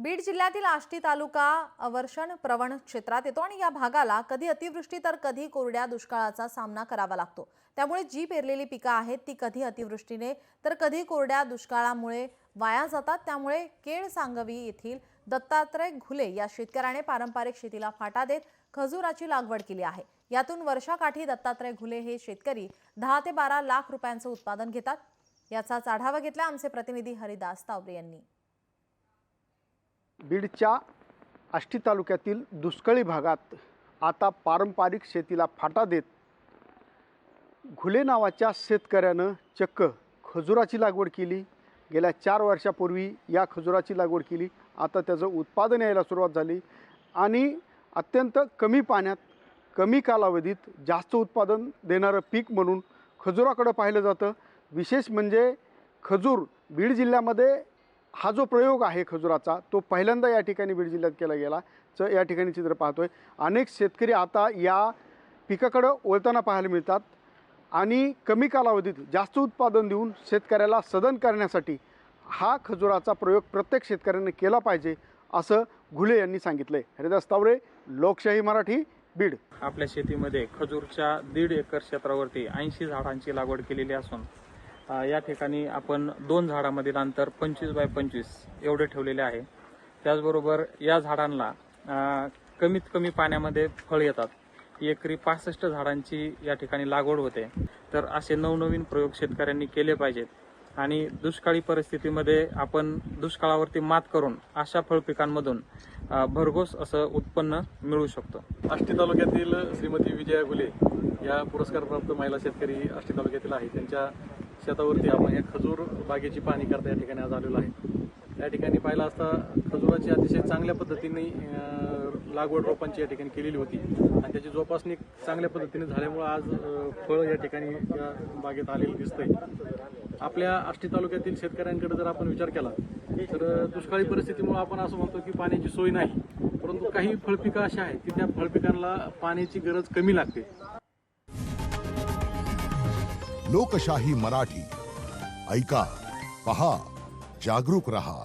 बीड जिल्ह्यातील आष्टी तालुका अवर्षण प्रवण क्षेत्रात येतो आणि या भागाला कधी अतिवृष्टी तर कधी कोरड्या दुष्काळाचा सामना करावा लागतो। त्यामुळे जी पेरलेली पिके आहेत ती कधी अतिवृष्टीने तर कधी कोरड्या दुष्काळामुळे वाया जातात। त्यामुळे केळ सांगवी येथील दत्तात्रय घुले या शेतकऱ्याने पारंपरिक शेतीला फाटा देत खजुराची लागवड केली आहे। यातून वर्षाकाठी दत्तात्रय घुले हे शेतकरी 10 ते 12 लाख रुपयांचे उत्पादन घेतात। याचाच आढावा घेतला आमचे प्रतिनिधी हरिदास तावरे यांनी। बीडच्या आष्टी तालुक्यातील दुष्काळी भागात आता पारंपरिक शेतीला फाटा देत घुले नावाच्या शेतकऱ्यानं चक्क खजुराची लागवड केली। गेल्या 4 वर्षापूर्वी या खजुराची लागवड केली। आता त्याचं उत्पादन यायला सुरुवात झाली आणि अत्यंत कमी पाण्यात कमी कालावधीत जास्त उत्पादन देणारं पीक म्हणून खजुराकडे पाहिलं जातं। विशेष म्हणजे खजूर बीड जिल्ह्यामध्ये हा जो प्रयोग आहे खजुराचा तो पहिल्यांदा या ठिकाणी बीड जिल्ह्यात केला गेला। या ठिकाणी चित्र पाहतोय अनेक शेतकरी आता या पिकाकडे वळताना पाहायला मिळतात आणि कमी कालावधीत जास्त उत्पादन देऊन शेतकऱ्याला सदन करण्यासाठी हा खजुराचा प्रयोग प्रत्येक शेतकऱ्याने केला पाहिजे असं घुले यांनी सांगितले। हरिदास तावरे, लोकशाही मराठी, बीड। आपल्या शेतीमध्ये खजूरच्या 1.5 एकर क्षेत्रावरती 80 झाडांची लागवड केलेली असून या ठिकाणी आपण 2 झाडांमधील अंतर 25 बाय 25 एवढे ठेवलेले आहे। त्याचबरोबर या झाडांना कमीत कमी पाण्यामध्ये फळ येतात। एकरी 65 झाडांची या ठिकाणी लागवड होते। तर असे नवनवीन प्रयोग शेतकऱ्यांनी केले पाहिजेत आणि दुष्काळी परिस्थितीमध्ये आपण दुष्काळावरती मात करून अशा फळ पिकांमधून भरघोस असं उत्पन्न मिळू शकतो। आष्टी तालुक्यातील श्रीमती विजया घुले या पुरस्कारप्राप्त महिला शेतकरी आष्टी तालुक्यातील आहे। त्यांच्या शेतावरती आपण या खजूर बागेची पाहणी करता या ठिकाणी आज आलेलो आहे। या ठिकाणी पाहिलं असता खजुराची अतिशय चांगल्या पद्धतीने लागवड रोपांची या ठिकाणी केलेली होती आणि त्याची जोपासणी चांगल्या पद्धतीने झाल्यामुळे आज फळ या ठिकाणी या बागेत आलेलं दिसतंय। आपल्या आष्टी तालुक्यातील शेतकऱ्यांकडे जर आपण विचार केला तर दुष्काळी परिस्थितीमुळे आपण असं म्हणतो की पाण्याची सोय नाही, परंतु काही फळपिकं अशी आहेत की त्या फळपिकांना पाण्याची गरज कमी लागते। लोकशाही मराठी ऐका, पहा, जागरूक रहा।